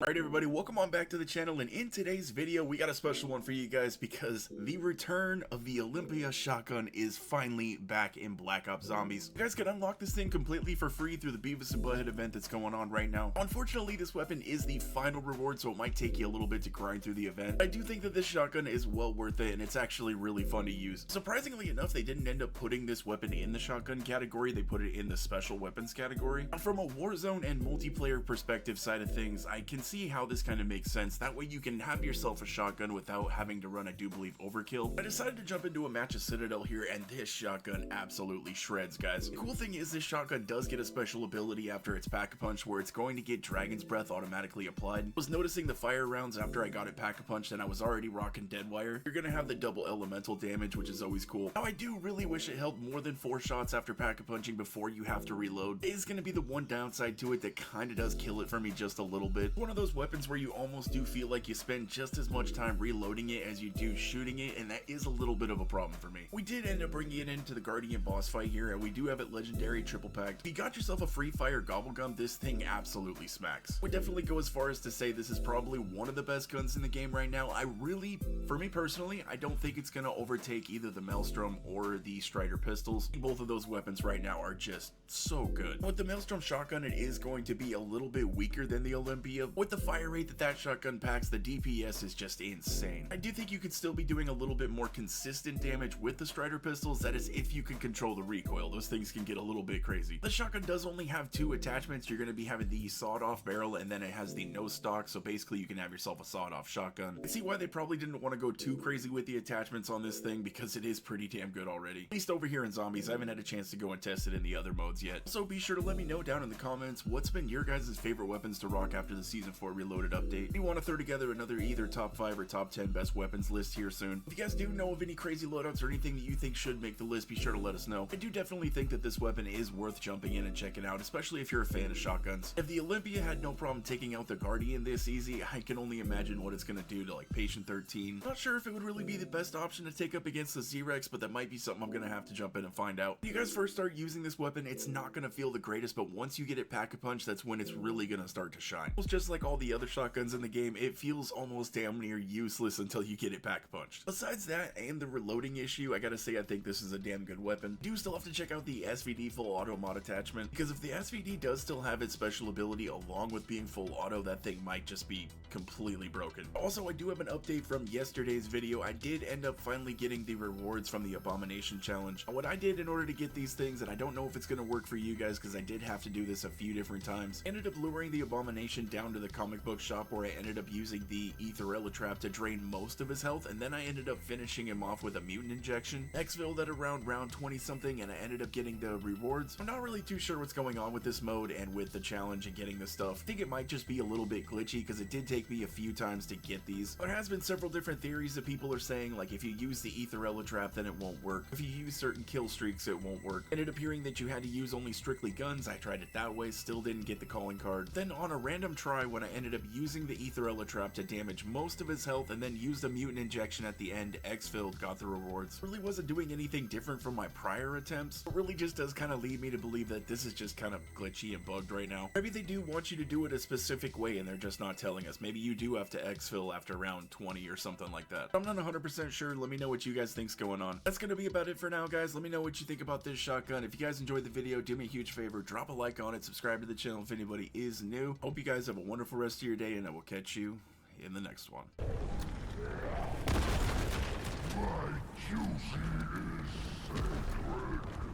Alright everybody, welcome on back to the channel, and in today's video we got a special one for you guys because the return of the Olympia shotgun is finally back in Black Ops Zombies. You guys can unlock this thing completely for free through the Beavis and Butthead event that's going on right now. Unfortunately, this weapon is the final reward, so it might take you a little bit to grind through the event. I do think that this shotgun is well worth it, and it's actually really fun to use. Surprisingly enough, they didn't end up putting this weapon in the shotgun category, they put it in the special weapons category. From a Warzone and multiplayer perspective side of things, I can see how this kind of makes sense. That way you can have yourself a shotgun without having to run, I do believe, overkill. I decided to jump into a match of Citadel here, and this shotgun absolutely shreds, guys. The cool thing is this shotgun does get a special ability after its Pack-a-Punch where it's going to get Dragon's Breath automatically applied. I was noticing the fire rounds after I got it Pack-a-Punched and I was already rocking Deadwire. You're gonna have the double elemental damage, which is always cool. Now I do really wish it held more than 4 shots after Pack-a-Punching before you have to reload. It is gonna be the one downside to it that kind of does kill it for me just a little bit. One of those weapons where you almost do feel like you spend just as much time reloading it as you do shooting it, and that is a little bit of a problem for me. We did end up bringing it into the Guardian boss fight here, and we do have it legendary triple packed. If you got yourself a free fire gobblegum, this thing absolutely smacks. Would definitely go as far as to say this is probably one of the best guns in the game right now. For me personally, I don't think it's gonna overtake either the Maelstrom or the Strider pistols. Both of those weapons right now are just so good. With the Maelstrom shotgun, it is going to be a little bit weaker than the Olympia. With the fire rate that shotgun packs, the DPS is just insane. I do think you could still be doing a little bit more consistent damage with the Strider pistols, that is if you can control the recoil. Those things can get a little bit crazy. The shotgun does only have 2 attachments. You're going to be having the sawed-off barrel, and then it has the no stock, so basically you can have yourself a sawed-off shotgun. I see why they probably didn't want to go too crazy with the attachments on this thing, because it is pretty damn good already. At least over here in Zombies, I haven't had a chance to go and test it in the other modes yet. So be sure to let me know down in the comments what's been your guys' favorite weapons to rock after the Season 4 Reloaded update. If you want to throw together another either top 5 or top 10 best weapons list here soon. If you guys do know of any crazy loadouts or anything that you think should make the list, be sure to let us know. I do definitely think that this weapon is worth jumping in and checking out, especially if you're a fan of shotguns. If the Olympia had no problem taking out the Guardian this easy, I can only imagine what it's going to do to like Patient 13. Not sure if it would really be the best option to take up against the Z-Rex, but that might be something I'm going to have to jump in and find out. When you guys first start using this weapon, it's not going to feel the greatest, but once you get it Pack-a-Punch, that's when it's really going to start to shine. It's just like all the other shotguns in the game, it feels almost damn near useless until you get it Pack-a-Punched. Besides that and the reloading issue, I gotta say I think this is a damn good weapon. You do still have to check out the SVD full auto mod attachment, because if the SVD does still have its special ability along with being full auto, that thing might just be completely broken. Also, I do have an update from yesterday's video. I did end up finally getting the rewards from the Abomination challenge. What I did in order to get these things, and I don't know if it's gonna work for you guys because I did have to do this a few different times, ended up luring the Abomination down to the comic book shop where I ended up using the Etherella trap to drain most of his health, and then I ended up finishing him off with a mutant injection. Exfilled at around round 20 something, and I ended up getting the rewards. I'm not really too sure what's going on with this mode and with the challenge and getting this stuff. I think it might just be a little bit glitchy because it did take me a few times to get these. There has been several different theories that people are saying, like if you use the Etherella trap then it won't work. If you use certain kill streaks it won't work. Ended up hearing that you had to use only strictly guns. I tried it that way, still didn't get the calling card. Then on a random try when I ended up using the Etherella trap to damage most of his health and then used a mutant injection at the end, Exfilled got the rewards. Really wasn't doing anything different from my prior attempts. It really just does kind of lead me to believe that this is just kind of glitchy and bugged right now. Maybe they do want you to do it a specific way and they're just not telling us. Maybe you do have to exfil after round 20 or something like that. I'm not 100% sure. Let me know what you guys think's going on. That's gonna be about it for now, guys. Let me know what you think about this shotgun. If you guys enjoyed the video, do me a huge favor, drop a like on it, subscribe to the channel if anybody is new. Hope you guys have a wonderful rest of your day, and I will catch you in the next one. My juicy is sacred.